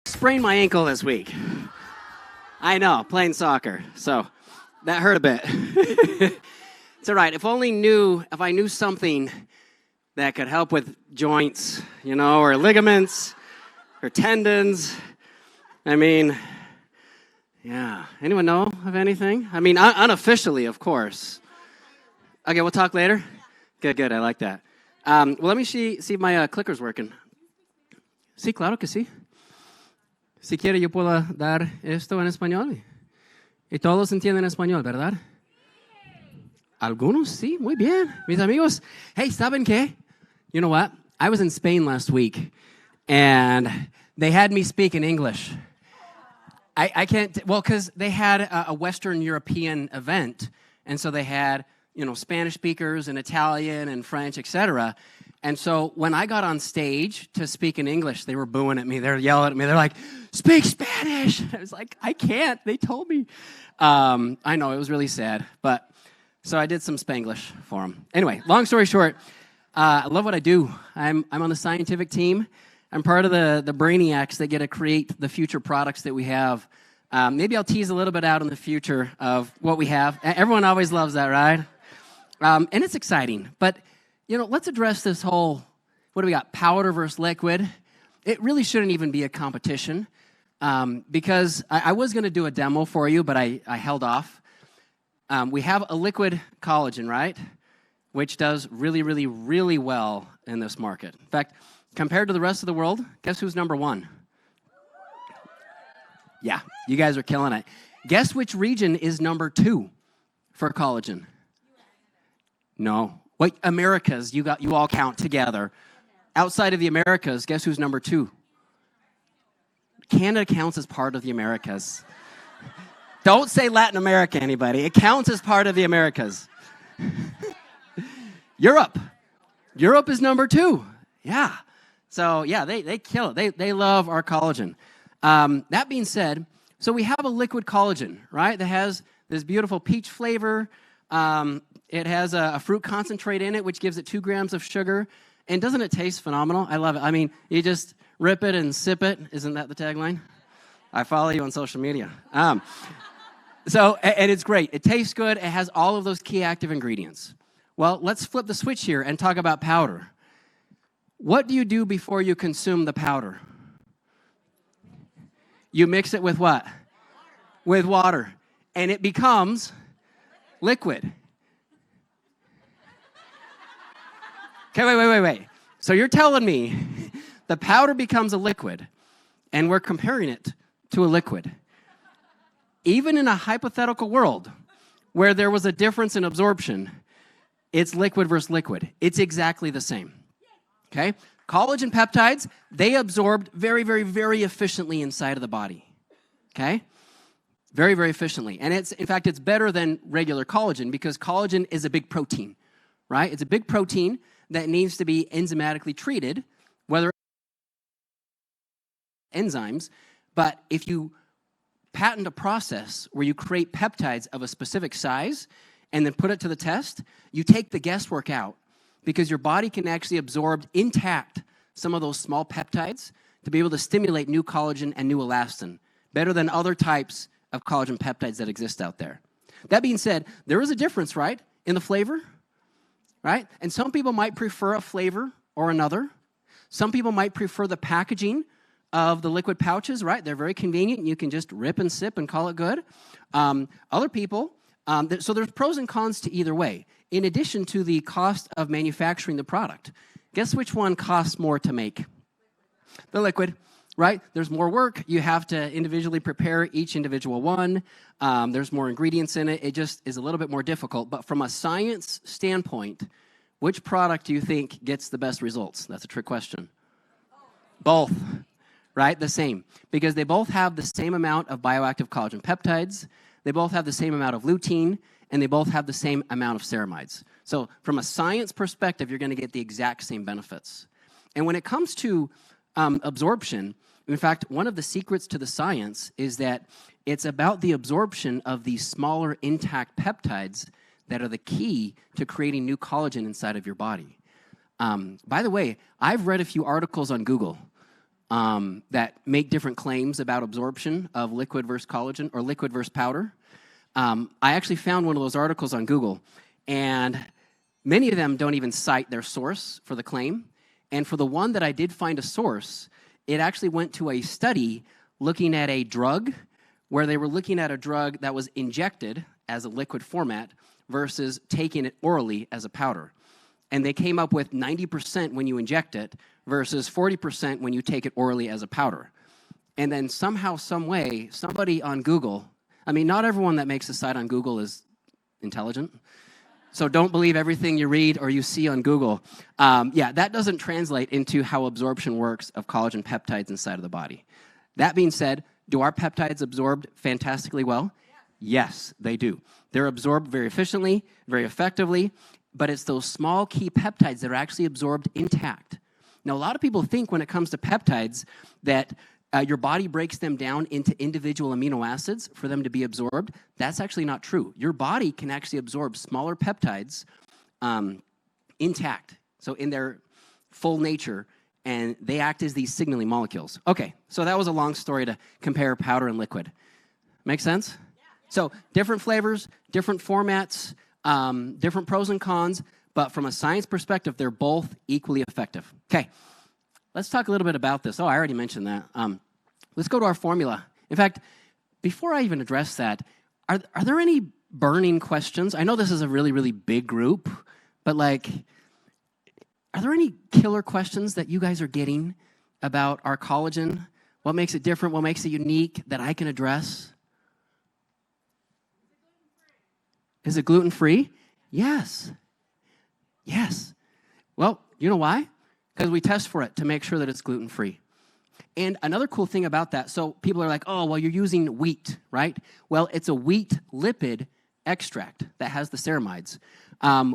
Sprained my ankle this week. I know, playing soccer. So that hurt a bit. It's all right. If I knew something that could help with joints, or ligaments or tendons. I mean, yeah. Anyone know of anything? I mean, unofficially, of course. Okay, we'll talk later. Good. I like that. Well, let me see if my clicker's working. Sí, claro que sí. Si quiere, yo puedo dar esto en español. Y todos entienden español, ¿verdad? Algunos, sí, muy bien. Mis amigos, hey, ¿saben qué? You know what? I was in Spain last week, and they had me speak in English. I can't, because they had a Western European event, and so they had, Spanish speakers and Italian and French, etc. And so when I got on stage to speak in English, they were booing at me. They were yelling at me. They're like, speak Spanish. I was like, I can't. They told me. I know, it was really sad. But so I did some Spanglish for them. Anyway, long story short, I love what I do. I'm on the scientific team. I'm part of the brainiacs that get to create the future products that we have. Maybe I'll tease a little bit out in the future of what we have. Everyone always loves that, right? And it's exciting. But, let's address this whole, what do we got, powder versus liquid. It really shouldn't even be a competition because I was going to do a demo for you, but I held off. We have a liquid collagen, right, which does really, really, really well in this market. In fact, compared to the rest of the world, guess who's number one? Yeah, you guys are killing it. Guess which region is number 2 for collagen? No. What Americas? You all count together. Outside of the Americas, guess who's number 2? Canada counts as part of the Americas. Don't say Latin America, anybody. It counts as part of the Americas. Europe. Europe is number 2. Yeah. So, yeah, they kill it. They love our collagen. That being said, so we have a liquid collagen, right, that has this beautiful peach flavor. It has a fruit concentrate in it, which gives it 2 grams of sugar. And doesn't it taste phenomenal? I love it. I mean, you just rip it and sip it. Isn't that the tagline? I follow you on social media. And it's great. It tastes good. It has all of those key active ingredients. Well, let's flip the switch here and talk about powder. What do you do before you consume the powder? You mix it with what? With water. And it becomes liquid. Okay, wait. So you're telling me the powder becomes a liquid, and we're comparing it to a liquid. Even in a hypothetical world where there was a difference in absorption, it's liquid versus liquid. It's exactly the same. Okay? Collagen peptides, they absorbed very, very, very efficiently inside of the body. Okay? Very, very efficiently. And in fact, it's better than regular collagen because collagen is a big protein, right? It's a big protein that needs to be enzymatically treated, whether enzymes, but if you patent a process where you create peptides of a specific size and then put it to the test, you take the guesswork out because your body can actually absorb intact some of those small peptides to be able to stimulate new collagen and new elastin, better than other types of collagen peptides that exist out there. That being said, there is a difference, right, in the flavor, right? And some people might prefer a flavor or another. Some people might prefer the packaging of the liquid pouches, right? They're very convenient. You can just rip and sip and call it good. Other people, so there's pros and cons to either way, in addition to the cost of manufacturing the product. Guess which one costs more to make? The liquid, right? There's more work. You have to individually prepare each individual one. There's more ingredients in it. It just is a little bit more difficult. But from a science standpoint, which product do you think gets the best results? That's a trick question. Both, right? The same. Because they both have the same amount of bioactive collagen peptides. They both have the same amount of lutein. And they both have the same amount of ceramides. So from a science perspective, you're going to get the exact same benefits. And when it comes to absorption, in fact, one of the secrets to the science is that it's about the absorption of these smaller intact peptides that are the key to creating new collagen inside of your body. By the way, I've read a few articles on Google that make different claims about absorption of liquid versus collagen or liquid versus powder. I actually found one of those articles on Google, and many of them don't even cite their source for the claim. And for the one that I did find a source, it actually went to a study looking at a drug where they were looking at a drug that was injected as a liquid format versus taking it orally as a powder. And they came up with 90% when you inject it versus 40% when you take it orally as a powder. And then somehow, some way, somebody on Google, I mean, not everyone that makes a site on Google is intelligent. So don't believe everything you read or you see on Google. Yeah, that doesn't translate into how absorption works of collagen peptides inside of the body. That being said, do our peptides absorb fantastically well? Yes, they do. They're absorbed very efficiently, very effectively, but it's those small key peptides that are actually absorbed intact. Now, a lot of people think when it comes to peptides that your body breaks them down into individual amino acids for them to be absorbed. That's actually not true. Your body can actually absorb smaller peptides intact, so in their full nature, and they act as these signaling molecules. Okay, so that was a long story to compare powder and liquid. Make sense? Yeah. So different flavors, different formats, different pros and cons, but from a science perspective, they're both equally effective. Okay, let's talk a little bit about this. Oh, I already mentioned that. Let's go to our formula. In fact, before I even address that, are there any burning questions? I know this is a really, really big group, but like, are there any killer questions that you guys are getting about our collagen? What makes it different? What makes it unique that I can address? Is it gluten-free? Yes. Yes. Well, you know why? Because we test for it to make sure that it's gluten-free. And another cool thing about that, so people are like, oh, well, you're using wheat, right? Well, it's a wheat lipid extract that has the ceramides.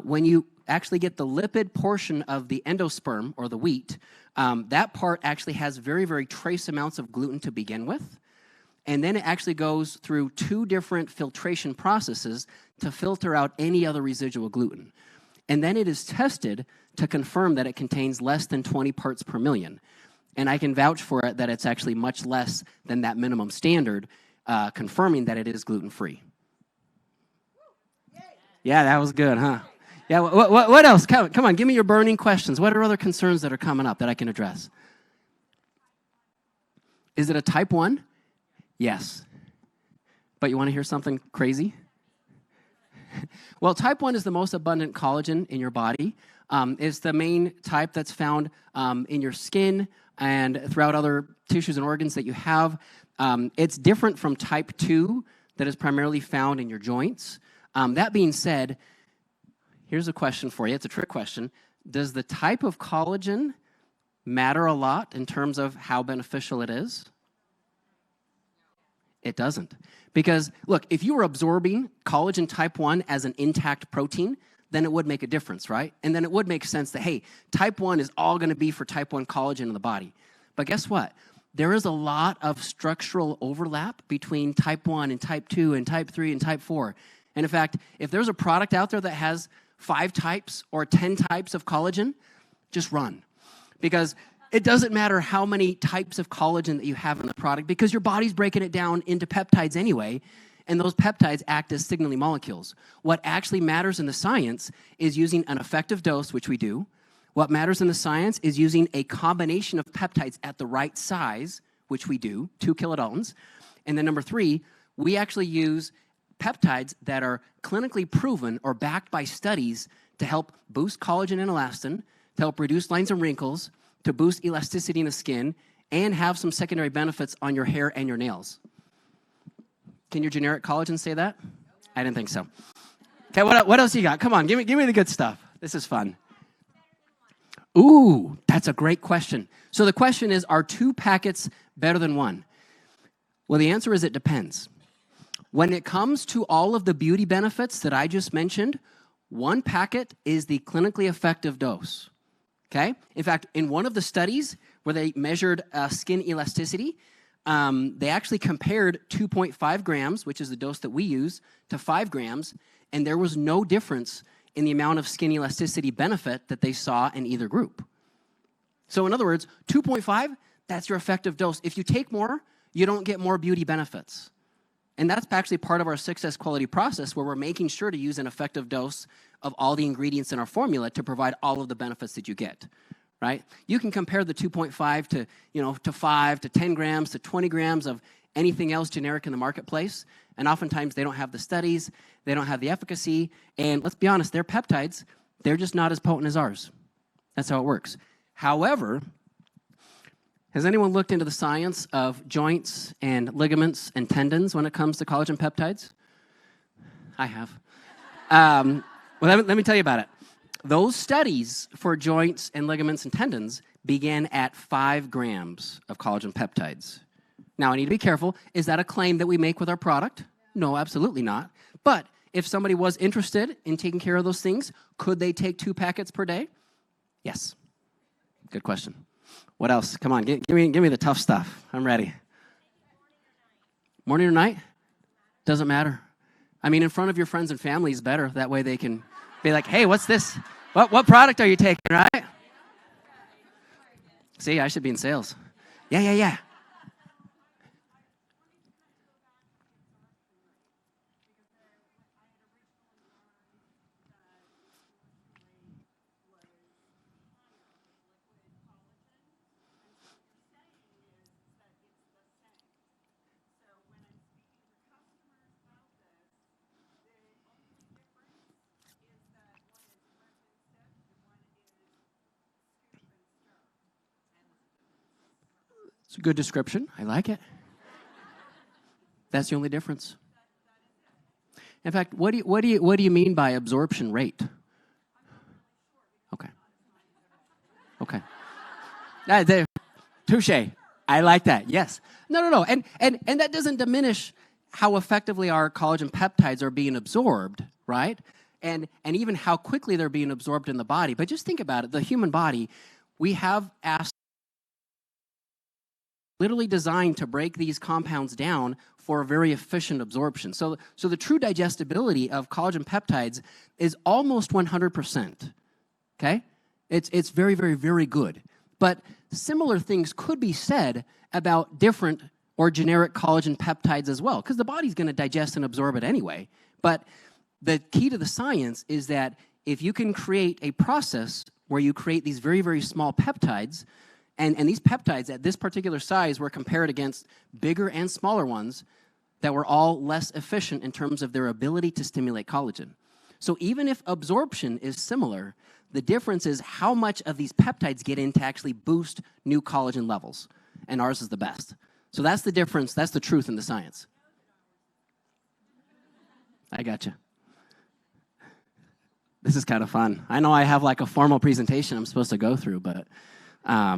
When you actually get the lipid portion of the endosperm, or the wheat, that part actually has very, very trace amounts of gluten to begin with. And then it actually goes through 2 different filtration processes to filter out any other residual gluten. And then it is tested to confirm that it contains less than 20 parts per million. And I can vouch for it that it's actually much less than that minimum standard, confirming that it is gluten-free. Yeah, that was good, huh? Yeah, what else? Come on, give me your burning questions. What are other concerns that are coming up that I can address? Is it a type 1? Yes. But you want to hear something crazy? Well, type 1 is the most abundant collagen in your body. It's the main type that's found in your skin and throughout other tissues and organs that you have. It's different from type 2 that is primarily found in your joints. That being said, here's a question for you. It's a trick question. Does the type of collagen matter a lot in terms of how beneficial it is? It doesn't. Because, look, if you were absorbing collagen type 1 as an intact protein, then it would make a difference, right? And then it would make sense that, hey, type 1 is all going to be for type 1 collagen in the body. But guess what? There is a lot of structural overlap between type 1 and type 2 and type 3 and type 4. And in fact, if there's a product out there that has 5 types or 10 types of collagen, just run. Because it doesn't matter how many types of collagen that you have in the product, because your body's breaking it down into peptides anyway, and those peptides act as signaling molecules. What actually matters in the science is using an effective dose, which we do. What matters in the science is using a combination of peptides at the right size, which we do, 2 kilodaltons. And then number 3, we actually use peptides that are clinically proven or backed by studies to help boost collagen and elastin, to help reduce lines and wrinkles, to boost elasticity in the skin, and have some secondary benefits on your hair and your nails. Can your generic collagen say that? I didn't think so. Okay, what else you got? Come on, give me the good stuff. This is fun. Ooh, that's a great question. So the question is, are 2 packets better than 1? Well, the answer is it depends. When it comes to all of the beauty benefits that I just mentioned, 1 packet is the clinically effective dose. Okay? In fact, in one of the studies where they measured skin elasticity, they actually compared 2.5 grams, which is the dose that we use, to 5 grams, and there was no difference in the amount of skin elasticity benefit that they saw in either group. So in other words, 2.5, That's your effective dose. If you take more, you don't get more beauty benefits. And that's actually part of our success quality process where we're making sure to use an effective dose of all the ingredients in our formula to provide all of the benefits that you get, right? You can compare the 2.5 to, to 5 to 10 grams to 20 grams of anything else generic in the marketplace, and oftentimes they don't have the studies, they don't have the efficacy, and let's be honest, their peptides, they're just not as potent as ours. That's how it works. However, has anyone looked into the science of joints and ligaments and tendons when it comes to collagen peptides? I have. Well, let me tell you about it. Those studies for joints and ligaments and tendons began at 5 grams of collagen peptides. Now, I need to be careful. Is that a claim that we make with our product? No, absolutely not. But if somebody was interested in taking care of those things, could they take 2 packets per day? Yes. Good question. What else? Come on, give me the tough stuff. I'm ready. Morning or night? Doesn't matter. I mean, in front of your friends and family is better. That way they can be like, hey, what's this? What product are you taking, right? See, I should be in sales. Yeah. It's a good description. I like it. That's the only difference. In fact, what do you mean by absorption rate? Okay. Touche. I like that. Yes. No. And that doesn't diminish how effectively our collagen peptides are being absorbed, right? And even how quickly they're being absorbed in the body. But just think about it. The human body, we have asked literally designed to break these compounds down for a very efficient absorption. So the true digestibility of collagen peptides is almost 100%, okay? It's very, very, very good. But similar things could be said about different or generic collagen peptides as well, because the body's going to digest and absorb it anyway. But the key to the science is that if you can create a process where you create these very, very small peptides, and these peptides at this particular size were compared against bigger and smaller ones that were all less efficient in terms of their ability to stimulate collagen. So even if absorption is similar, the difference is how much of these peptides get in to actually boost new collagen levels. And ours is the best. So that's the difference. That's the truth in the science. I gotcha. This is kind of fun. I know I have like a formal presentation I'm supposed to go through, but yeah.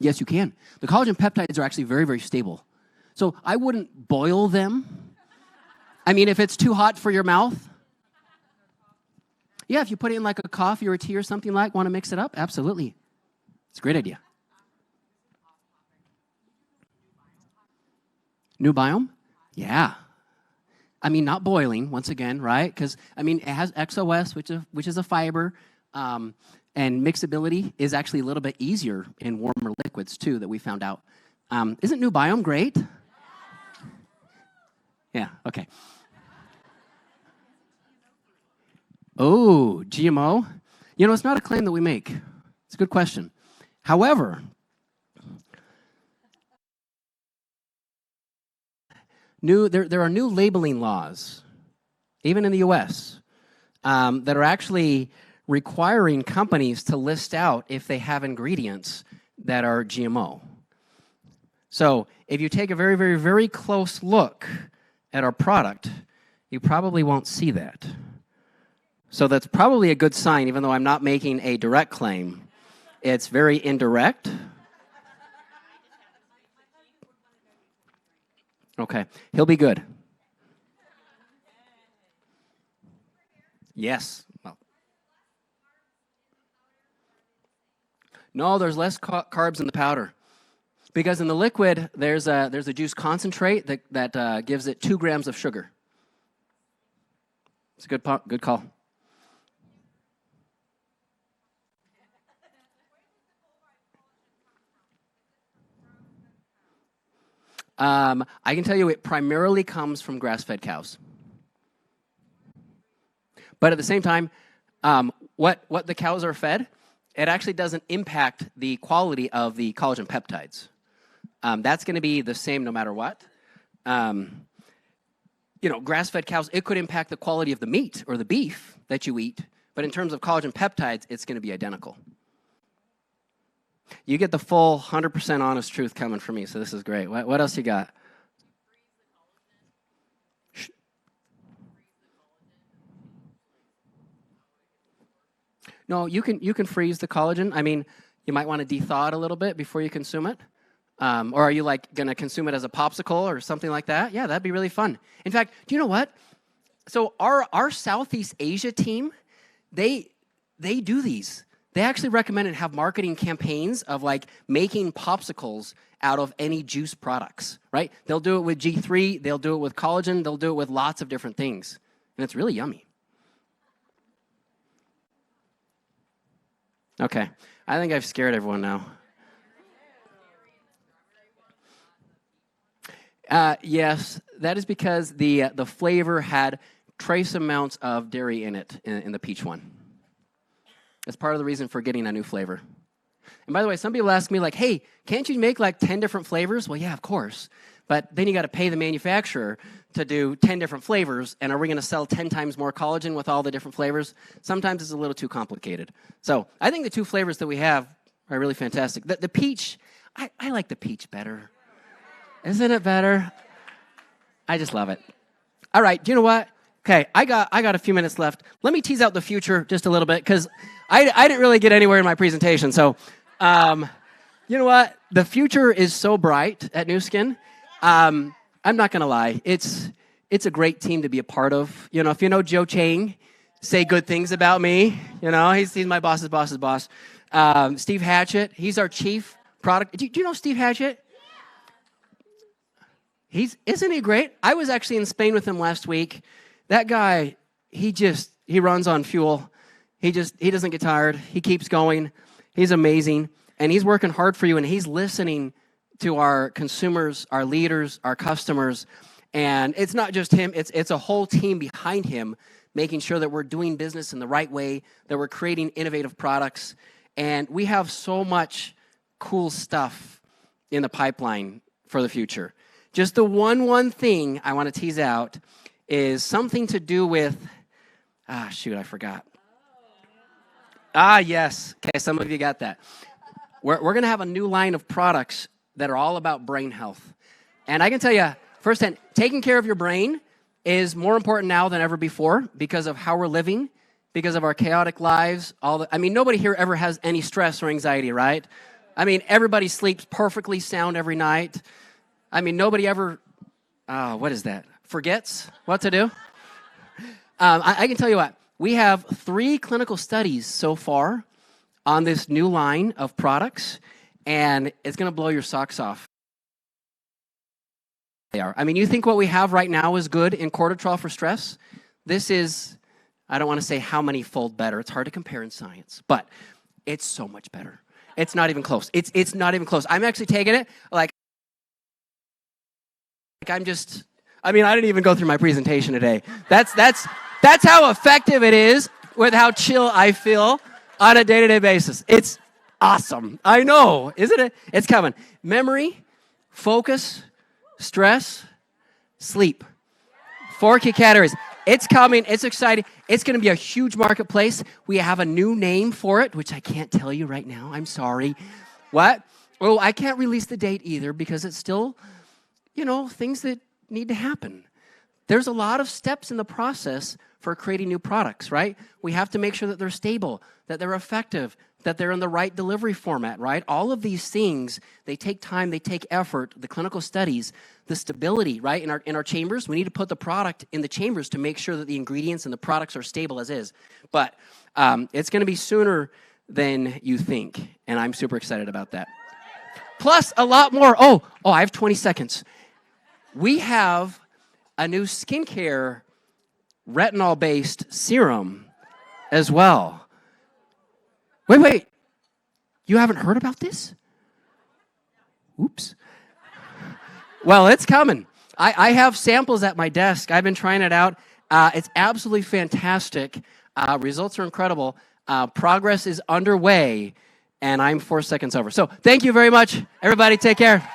Yes, you can. The collagen peptides are actually very, very stable. So I wouldn't boil them. I mean, if it's too hot for your mouth. Yeah, if you put it in like a coffee or a tea or something like, want to mix it up? Absolutely. It's a great idea. New biome? Yeah. I mean, not boiling, once again, right? Because, I mean, it has XOS, which is a fiber, and mixability is actually a little bit easier in warmer liquids, too, that we found out. Isn't New Biome great? Yeah, okay. Oh, GMO? You know, it's not a claim that we make. It's a good question. However, there are new labeling laws, even in the U.S., that are actually requiring companies to list out if they have ingredients that are GMO. So if you take a very, very, very close look at our product, you probably won't see that. So that's probably a good sign, even though I'm not making a direct claim. It's very indirect. Okay, he'll be good. Yes. Well. No, there's less carbs in the powder. Because in the liquid, there's a juice concentrate that gives it 2 grams of sugar. It's a good call. I can tell you it primarily comes from grass-fed cows. But at the same time, what the cows are fed, it actually doesn't impact the quality of the collagen peptides. That's going to be the same no matter what. Grass-fed cows, it could impact the quality of the meat or the beef that you eat, but in terms of collagen peptides, it's going to be identical. You get the full 100% honest truth coming from me, so this is great. What else you got? No, you can freeze the collagen. I mean, you might want to de-thaw it a little bit before you consume it. Or are you going to consume it as a popsicle or something like that? Yeah, that'd be really fun. In fact, do you know what? So our Southeast Asia team, they do these. They actually recommend and have marketing campaigns of making popsicles out of any juice products, right? They'll do it with G3, they'll do it with collagen, they'll do it with lots of different things. And it's really yummy. Okay, I think I've scared everyone now. Yes, that is because the flavor had trace amounts of dairy in it in the peach one. That's part of the reason for getting a new flavor. And by the way, some people ask me hey, can't you make 10 different flavors? Well, yeah, of course. But then you got to pay the manufacturer to do 10 different flavors, and are we going to sell 10 times more collagen with all the different flavors? Sometimes it's a little too complicated. So I think the two flavors that we have are really fantastic. The peach, I like the peach better. Isn't it better? I just love it. All right, do you know what? Okay, I got a few minutes left. Let me tease out the future just a little bit, because I didn't really get anywhere in my presentation. So, you know what? The future is so bright at Nu Skin. I'm not going to lie. It's a great team to be a part of. If you know Joe Chang, say good things about me. He's my boss's boss's boss. Steve Hatchett, he's our chief product. Do you know Steve Hatchett? Isn't he great? I was actually in Spain with him last week. That guy, he runs on fuel. He doesn't get tired. He keeps going. He's amazing. And he's working hard for you, and he's listening to our consumers, our leaders, our customers. And it's not just him, it's a whole team behind him, making sure that we're doing business in the right way, that we're creating innovative products. And we have so much cool stuff in the pipeline for the future. Just the one thing I want to tease out is something to do with, I forgot. Yes. Okay, some of you got that. We're going to have a new line of products that are all about brain health. And I can tell you, firsthand, taking care of your brain is more important now than ever before because of how we're living, because of our chaotic lives. Nobody here ever has any stress or anxiety, right? Everybody sleeps perfectly sound every night. Nobody ever, forgets what to do. I can tell you what, we have 3 clinical studies so far on this new line of products, and it's going to blow your socks off. They are. You think what we have right now is good in cortisol for stress? This is, I don't want to say how many fold better. It's hard to compare in science, but it's so much better. It's not even close. It's not even close. I'm actually taking it I didn't even go through my presentation today. That's how effective it is with how chill I feel on a day-to-day basis. It's awesome. I know, isn't it? It's coming. Memory, focus, stress, sleep. 4 key categories. It's coming. It's exciting. It's going to be a huge marketplace. We have a new name for it, which I can't tell you right now. I'm sorry. What? Oh, I can't release the date either because it's still, things that need to happen. There's a lot of steps in the process for creating new products, right? We have to make sure that they're stable, that they're effective, that they're in the right delivery format, right? All of these things, they take time, they take effort, the clinical studies, the stability, right? In our chambers, we need to put the product in the chambers to make sure that the ingredients and the products are stable as is. But it's going to be sooner than you think, and I'm super excited about that. Plus, a lot more. Oh, I have 20 seconds. We have a new skincare retinol-based serum as well. Wait. You haven't heard about this? Oops. Well, it's coming. I have samples at my desk. I've been trying it out. It's absolutely fantastic. Results are incredible. Progress is underway, and I'm 4 seconds over. So thank you very much, everybody. Take care.